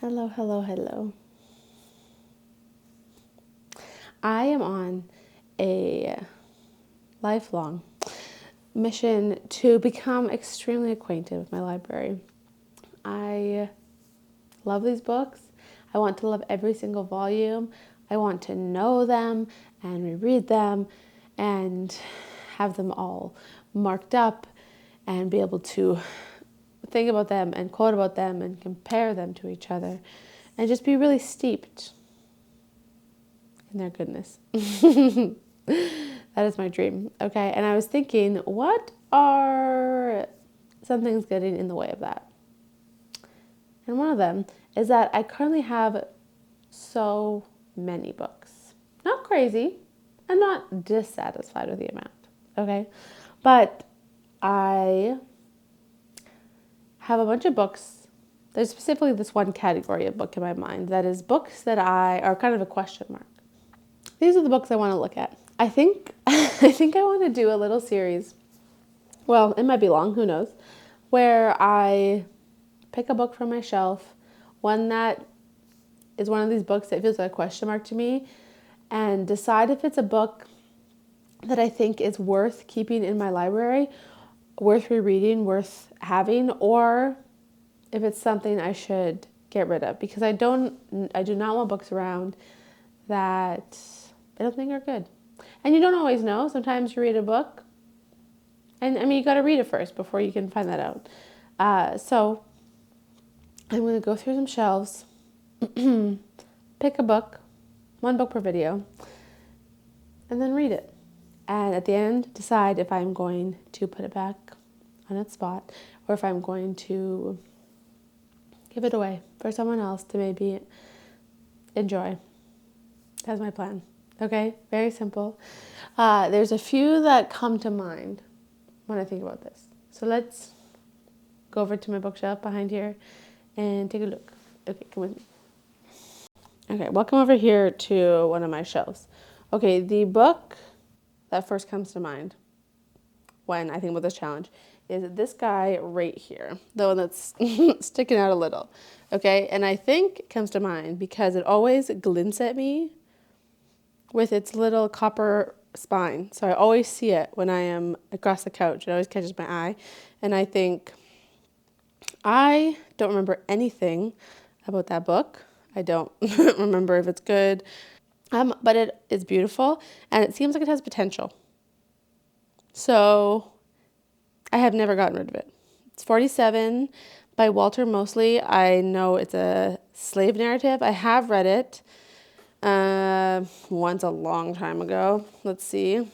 Hello, hello, hello. I am on a lifelong mission to become extremely acquainted with my library. I love these books. I want to love every single volume. I want to know them and reread them and have them all marked up and be able to think about them and quote about them and compare them to each other and just be really steeped in their goodness. That is my dream. Okay. And I was thinking, what are some things getting in the way of that? And one of them is that I currently have so many books. Not crazy. I'm not dissatisfied with the amount. Okay. But I have a bunch of books. There's specifically this one category of book in my mind that is books that are kind of a question mark. These are the books I want to look at. I think I want to do a little series. Well, it might be long, who knows, where I pick a book from my shelf, one that is one of these books that feels like a question mark to me, and decide if it's a book that I think is worth keeping in my library, worth rereading, worth having, or if it's something I should get rid of, because I do not want books around that I don't think are good. And you don't always know. Sometimes you read a book, and I mean, you got to read it first before you can find that out. So I'm going to go through some shelves, pick a book, one book per video, and then read it. And at the end, decide if I'm going to put it back on its spot or if I'm going to give it away for someone else to maybe enjoy. That's my plan. Okay, very simple. There's a few that come to mind when I think about this. So let's go over to my bookshelf behind here and take a look. Okay, come with me. Okay, welcome over here to one of my shelves. Okay, the book that first comes to mind when I think about this challenge is this guy right here, the one that's sticking out a little. Okay, and I think it comes to mind because it always glints at me with its little copper spine. So I always see it when I am across the couch. It always catches my eye. And I think, I don't remember anything about that book. I don't remember if it's good. But it is beautiful and it seems like it has potential. So I have never gotten rid of it. It's 47 by Walter Mosley. I know it's a slave narrative. I have read it. Once a long time ago. Let's see.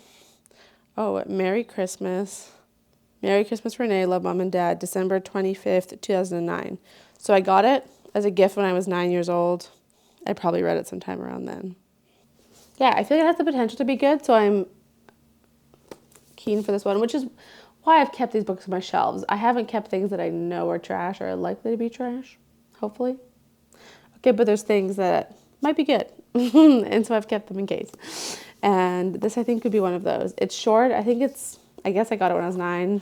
Oh, Merry Christmas. Merry Christmas, Renee. Love, Mom and Dad. December 25th, 2009. So I got it as a gift when I was 9 years old. I probably read it sometime around then. Yeah, I feel like it has the potential to be good, so I'm keen for this one, which is why I've kept these books on my shelves. I haven't kept things that I know are trash or are likely to be trash, hopefully. Okay, but there's things that might be good. And so I've kept them in case. And this, I think, could be one of those. It's short. I guess I got it when I was 9,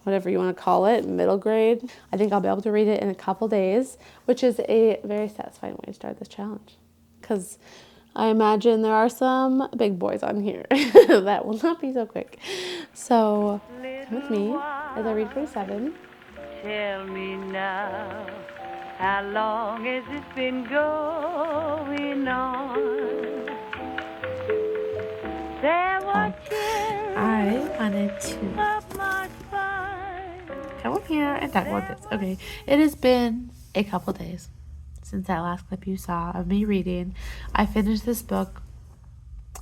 whatever you want to call it, middle grade. I think I'll be able to read it in a couple days, which is a very satisfying way to start this challenge. Because I imagine there are some big boys on here that will not be so quick. So come with me as I read 47. Tell me now, how long has this been going on? There were I wanted to of my spine. come up here and talk about this. Okay, it has been a couple days since that last clip you saw of me reading. I finished this book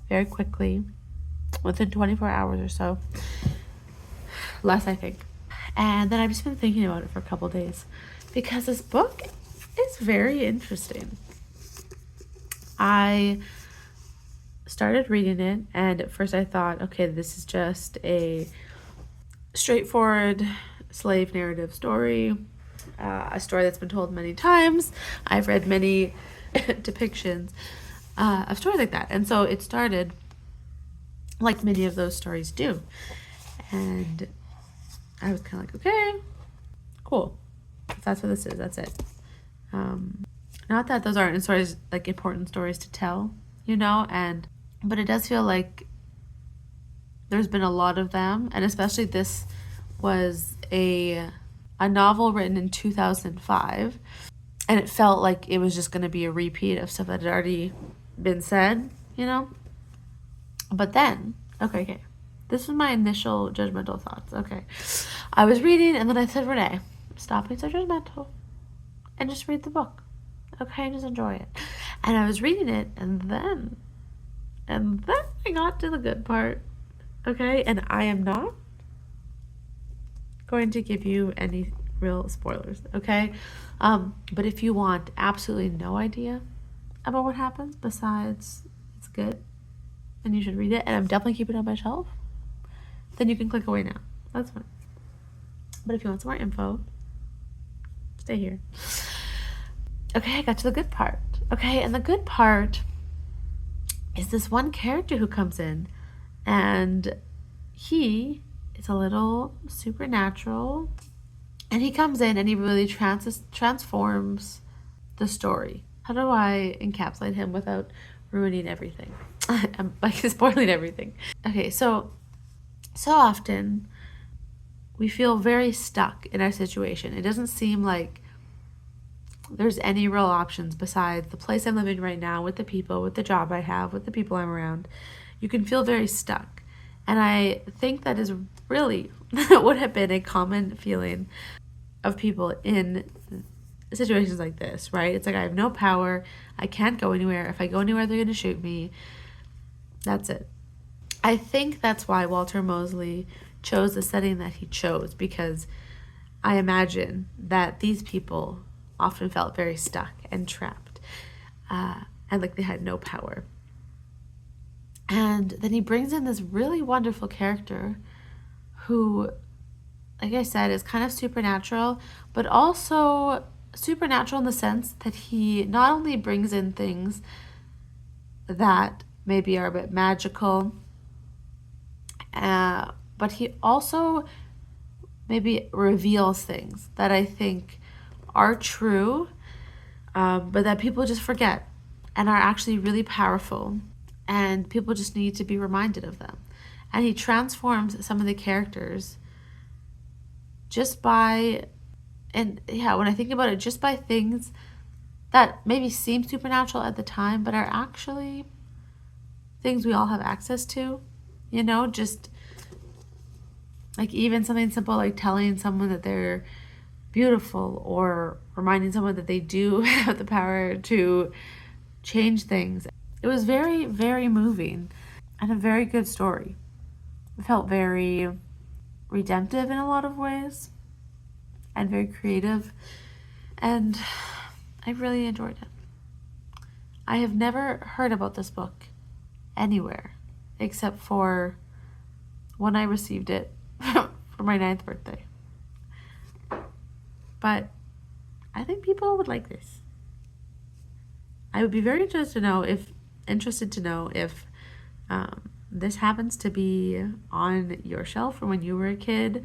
very quickly, within 24 hours or so. Less, I think. And then I've just been thinking about it for a couple days because this book is very interesting. I started reading it, and at first I thought, okay, this is just a straightforward slave narrative story, a story that's been told many times. I've read many depictions of stories like that, and so it started like many of those stories do. And I was kind of like, okay, cool. If that's what this is, that's it. Not that those aren't stories, like important stories to tell, you know, but it does feel like there's been a lot of them, and especially this was a novel written in 2005, and it felt like it was just going to be a repeat of stuff that had already been said, you know. But then, okay, this is my initial judgmental thoughts. Okay, I was reading, and then I said, Renee, stop being so judgmental and just read the book, okay, and just enjoy it. And I was reading it, and then I got to the good part, okay, and I am not going to give you any real spoilers, okay? But if you want absolutely no idea about what happens besides it's good and you should read it, and I'm definitely keeping it on my shelf, then you can click away now. That's fine. But if you want some more info, stay here. Okay, I got to the good part. Okay, and the good part is this one character who comes in, and he is a little supernatural, and he comes in and he really transforms the story. How do I encapsulate him without ruining everything? I'm like spoiling everything. Okay, so often we feel very stuck in our situation. It doesn't seem like there's any real options besides the place I'm living right now, with the people, with the job I have, with the people I'm around. You can feel very stuck. And I think that is really would have been a common feeling of people in situations like this, right? It's like I have no power. I can't go anywhere. If I go anywhere, they're going to shoot me. That's it. I think that's why Walter Mosley chose the setting that he chose, because I imagine that these people often felt very stuck and trapped, and like they had no power. And then he brings in this really wonderful character who, like I said, is kind of supernatural, but also supernatural in the sense that he not only brings in things that maybe are a bit magical, but he also maybe reveals things that I think are true, but that people just forget and are actually really powerful, and people just need to be reminded of them. And he transforms some of the characters just by, and yeah, when I think about it, just by things that maybe seem supernatural at the time, but are actually things we all have access to, you know, just like even something simple like telling someone that they're beautiful, or reminding someone that they do have the power to change things. It was very, very moving and a very good story. It felt very redemptive in a lot of ways and very creative, and I really enjoyed it. I have never heard about this book anywhere except for when I received it for my 9th birthday. But I think people would like this. I would be very interested to know if this happens to be on your shelf from when you were a kid.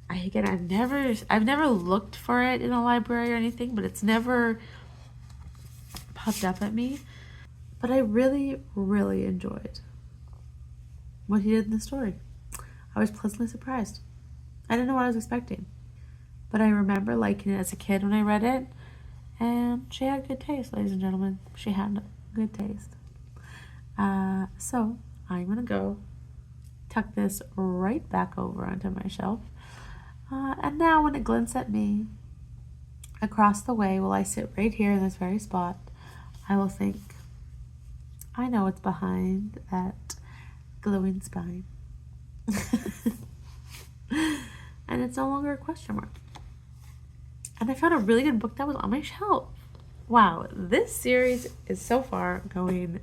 I've never looked for it in a library or anything, but it's never popped up at me. But I really, really enjoyed what he did in the story. I was pleasantly surprised. I didn't know what I was expecting. But I remember liking it as a kid when I read it. And she had good taste, ladies and gentlemen. She had good taste. So I'm going to go tuck this right back over onto my shelf. And now when it glints at me across the way, while I sit right here in this very spot, I will think, I know what's behind that glowing spine. And it's no longer a question mark. And I found a really good book that was on my shelf. Wow, this series is so far going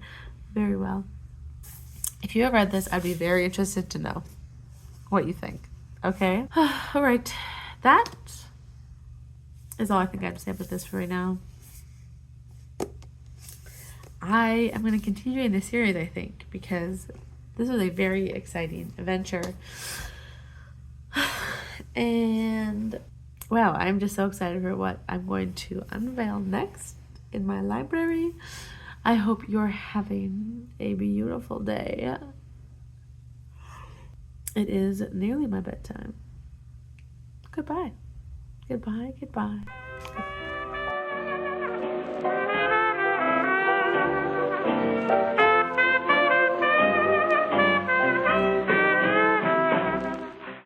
very well. If you have read this, I'd be very interested to know what you think. Okay? All right. That is all I think I have to say about this for right now. I am going to continue in this series, I think, because this was a very exciting adventure. And wow, I'm just so excited for what I'm going to unveil next in my library. I hope you're having a beautiful day. It is nearly my bedtime. Goodbye. Goodbye, goodbye.